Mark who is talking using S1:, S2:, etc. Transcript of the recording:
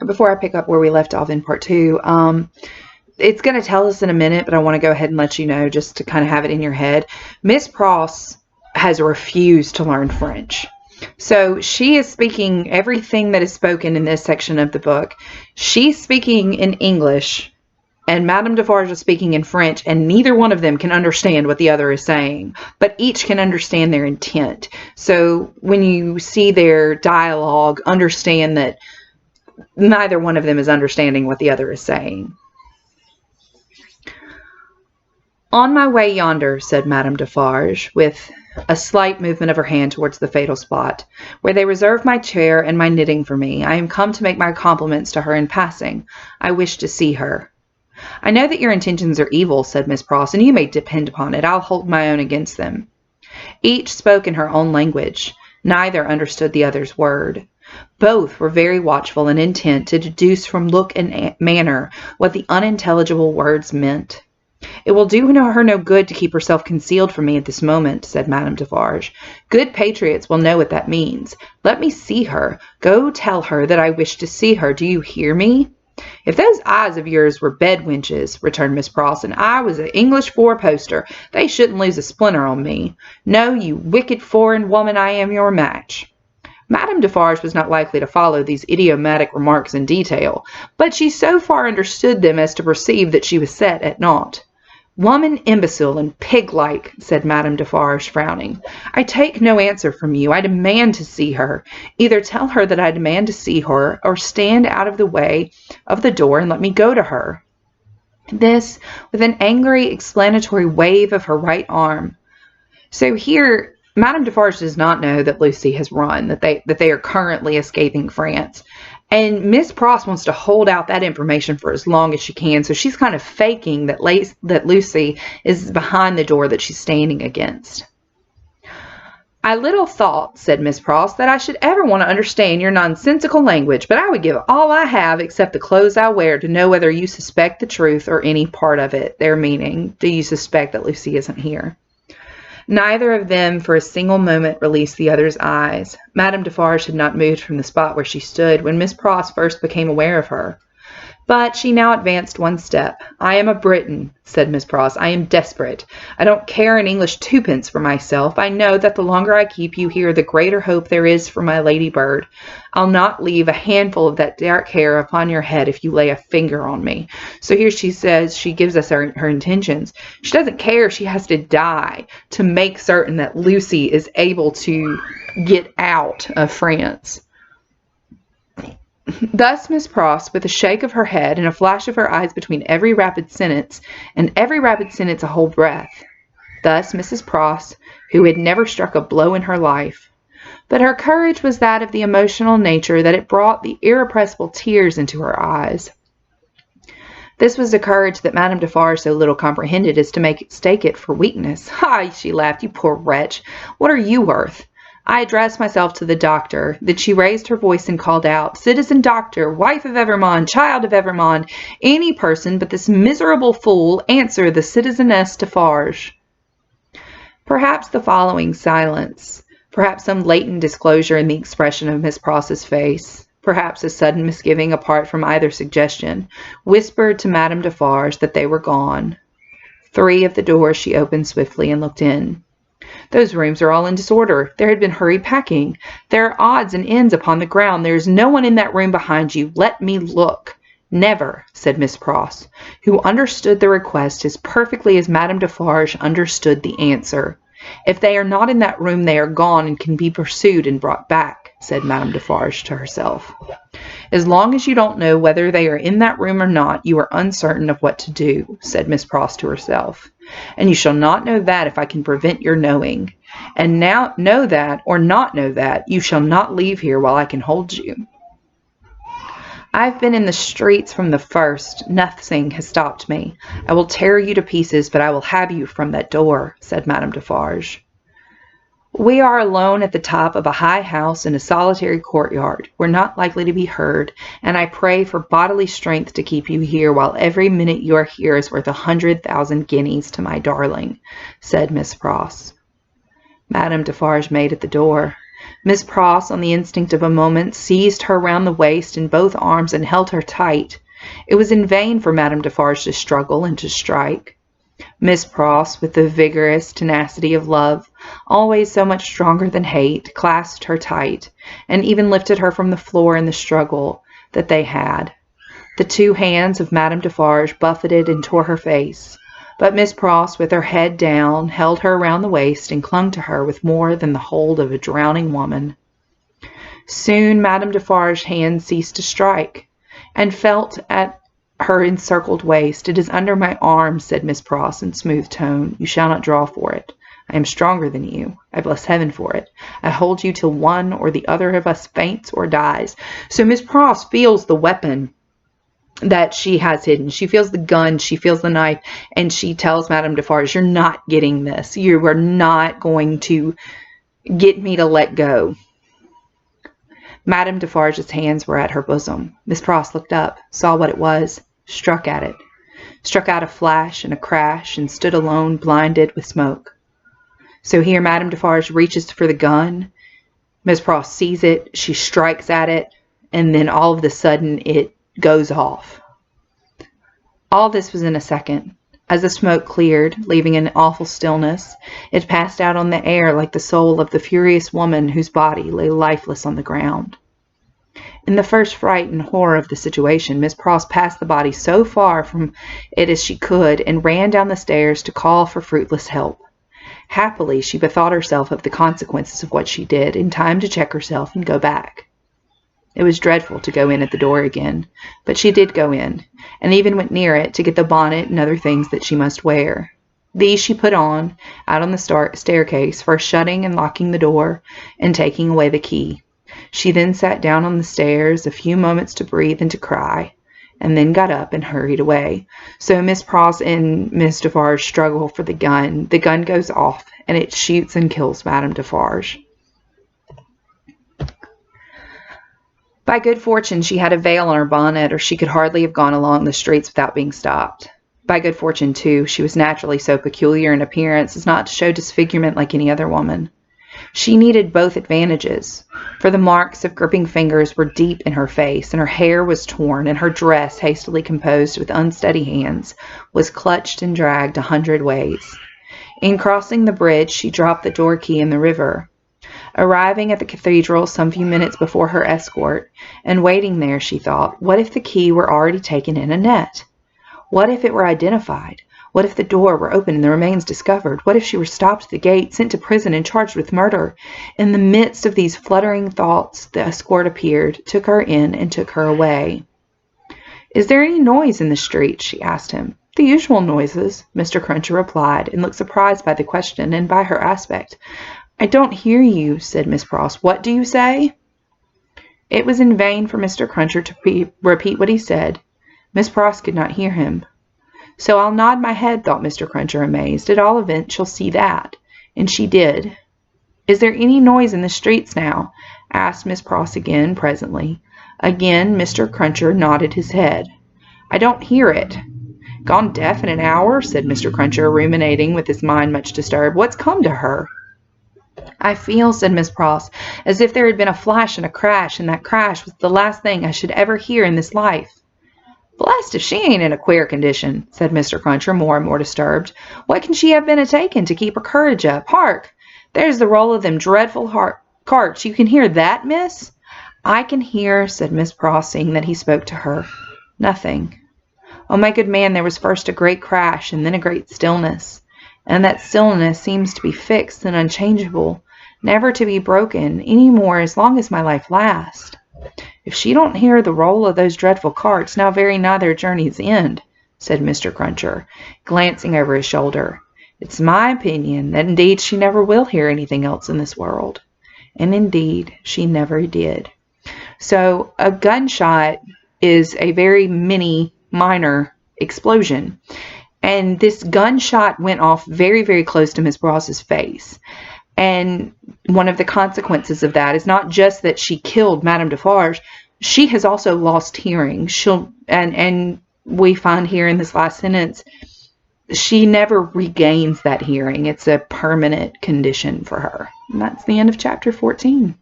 S1: before I pick up where we left off in part 2, it's going to tell us in a minute, but I want to go ahead and let you know just to kind of have it in your head. Miss Pross has refused to learn French. So she is speaking everything that is spoken in this section of the book. She's speaking in English, and Madame Defarge is speaking in French, and neither one of them can understand what the other is saying, but each can understand their intent. So when you see their dialogue, understand that neither one of them is understanding what the other is saying. "On my way yonder," said Madame Defarge, with a slight movement of her hand towards the fatal spot, "where they reserve my chair and my knitting for me. I am come to make my compliments to her in passing. I wish to see her." "I know that your intentions are evil," said Miss Pross, "and you may depend upon it, I'll hold my own against them." Each spoke in her own language. Neither understood the other's word. Both were very watchful and intent to deduce from look and manner what the unintelligible words meant. "It will do her no good to keep herself concealed from me at this moment," said Madame Defarge. "Good patriots will know what that means. Let me see her. Go tell her that I wish to see her. Do you hear me?" "If those eyes of yours were bed wenches," returned Miss Pross, "and I was an English four-poster, they shouldn't lose a splinter on me. No, you wicked foreign woman, I am your match." Madame Defarge was not likely to follow these idiomatic remarks in detail, but she so far understood them as to perceive that she was set at naught. "Woman, imbecile, and pig-like," said Madame Defarge, frowning. "I take no answer from you. I demand to see her. Either tell her that I demand to see her, or stand out of the way of the door and let me go to her." This with an angry explanatory wave of her right arm. So here, Madame Defarge does not know that Lucy has run, that they are currently escaping France. And Miss Pross wants to hold out that information for as long as she can, so she's kind of faking that Lucy is behind the door that she's standing against. "I little thought," said Miss Pross, "that I should ever want to understand your nonsensical language, but I would give all I have, except the clothes I wear, to know whether you suspect the truth or any part of it." Their meaning, do you suspect that Lucy isn't here? Neither of them for a single moment released the other's eyes. Madame Defarge had not moved from the spot where she stood when Miss Pross first became aware of her. But she now advanced one step. "I am a Briton," said Miss Pross. "I am desperate. I don't care an English twopence for myself. I know that the longer I keep you here, the greater hope there is for my lady bird. I'll not leave a handful of that dark hair upon your head if you lay a finger on me." So here she says, she gives us her intentions. She doesn't care if she has to die to make certain that Lucy is able to get out of France. Thus Miss Pross, with a shake of her head and a flash of her eyes between every rapid sentence, and every rapid sentence a whole breath. Thus Mrs. Pross, who had never struck a blow in her life. But her courage was that of the emotional nature that it brought the irrepressible tears into her eyes. This was the courage that Madame Defarge so little comprehended as to mistake it for weakness. "Ha!" she laughed. "You poor wretch! What are you worth?" I addressed myself to the doctor. Then she raised her voice and called out, "Citizen doctor, wife of Evrémonde, child of Evrémonde, any person but this miserable fool, answer the Citizeness Defarge." Perhaps the following silence, perhaps some latent disclosure in the expression of Miss Pross's face, perhaps a sudden misgiving apart from either suggestion, whispered to Madame Defarge that they were gone. 3 of the doors she opened swiftly and looked in. "Those rooms are all in disorder. There had been hurried packing. There are odds and ends upon the ground. There is no one in that room behind you. Let me look." "Never," said Miss Pross, who understood the request as perfectly as Madame Defarge understood the answer. "If they are not in that room, they are gone and can be pursued and brought back," said Madame Defarge to herself. "As long as you don't know whether they are in that room or not, you are uncertain of what to do," said Miss Pross to herself. "And you shall not know that if I can prevent your knowing. And now know that, or not know that, you shall not leave here while I can hold you." "I've been in the streets from the first. Nothing has stopped me. I will tear you to pieces, but I will have you from that door," said Madame Defarge. "We are alone at the top of a high house in a solitary courtyard. We're not likely to be heard, and I pray for bodily strength to keep you here while every minute you are here is worth 100,000 guineas to my darling," said Miss Pross. Madame Defarge made at the door. Miss Pross, on the instinct of a moment, seized her round the waist in both arms and held her tight. It was in vain for Madame Defarge to struggle and to strike. Miss Pross, with the vigorous tenacity of love, always so much stronger than hate, clasped her tight, and even lifted her from the floor in the struggle that they had. The two hands of Madame Defarge buffeted and tore her face, but Miss Pross, with her head down, held her round the waist and clung to her with more than the hold of a drowning woman. Soon Madame Defarge's hand ceased to strike, and felt at her encircled waist. "It is under my arm," said Miss Pross in smooth tone. "You shall not draw for it. I am stronger than you. I bless heaven for it. I hold you till one or the other of us faints or dies." So Miss Pross feels the weapon that she has hidden. She feels the gun, she feels the knife, and she tells Madame Defarge, "You're not getting this. You are not going to get me to let go." Madame Defarge's hands were at her bosom. Miss Pross looked up, saw what it was, struck at it, struck out a flash and a crash, and stood alone, blinded with smoke. So here Madame Defarge reaches for the gun. Miss Pross sees it, she strikes at it, and then all of a sudden it goes off. All this was in a second. As the smoke cleared, leaving an awful stillness, it passed out on the air like the soul of the furious woman whose body lay lifeless on the ground. In the first fright and horror of the situation, Miss Pross passed the body so far from it as she could, and ran down the stairs to call for fruitless help. Happily, she bethought herself of the consequences of what she did, in time to check herself and go back. It was dreadful to go in at the door again, but she did go in, and even went near it to get the bonnet and other things that she must wear. These she put on, out on the staircase, first shutting and locking the door, and taking away the key. She then sat down on the stairs a few moments to breathe and to cry, and then got up and hurried away. So Miss Pross and Miss Defarge struggle for the gun. The gun goes off, and it shoots and kills Madame Defarge. By good fortune, she had a veil on her bonnet, or she could hardly have gone along the streets without being stopped. By good fortune, too, she was naturally so peculiar in appearance as not to show disfigurement like any other woman. She needed both advantages, for the marks of gripping fingers were deep in her face, and her hair was torn, and her dress, hastily composed with unsteady hands, was clutched and dragged 100 ways. In crossing the bridge, she dropped the door key in the river. Arriving at the cathedral some few minutes before her escort, and waiting there, she thought, what if the key were already taken in a net? What if it were identified? What if the door were open and the remains discovered? What if she were stopped at the gate, sent to prison, and charged with murder? In the midst of these fluttering thoughts, the escort appeared, took her in, and took her away. "Is there any noise in the street?" she asked him. "The usual noises," Mr. Cruncher replied, and looked surprised by the question and by her aspect. "I don't hear you," said Miss Pross. "What do you say?" It was in vain for Mr. Cruncher to repeat what he said. Miss Pross could not hear him. "So I'll nod my head," thought Mr. Cruncher, amazed. "At all events, she'll see that." And she did. "Is there any noise in the streets now?" asked Miss Pross again, presently. Again Mr. Cruncher nodded his head. "I don't hear it." "Gone deaf in an hour?" said Mr. Cruncher, ruminating, with his mind much disturbed. "What's come to her?" "I feel," said Miss Pross, "as if there had been a flash and a crash, and that crash was the last thing I should ever hear in this life." "Blest if she ain't in a queer condition," said Mr. Cruncher, more and more disturbed. "What can she have been a-taking to keep her courage up? Hark! There's the roll of them dreadful carts. You can hear that, miss?" "I can hear," said Miss Pross, seeing that he spoke to her, "nothing. Oh, my good man, there was first a great crash, and then a great stillness. And that stillness seems to be fixed and unchangeable, never to be broken any more as long as my life lasts. If she don't hear the roll of those dreadful carts, now very nigh their journey's end," said Mr. Cruncher, glancing over his shoulder. "It's my opinion that indeed she never will hear anything else in this world." And indeed she never did. So a gunshot is a very minor explosion. And this gunshot went off very, very close to Miss Pross's face. And one of the consequences of that is not just that she killed Madame Defarge, she has also lost hearing. And we find here in this last sentence she never regains that hearing. It's a permanent condition for her. And that's the end of chapter 14.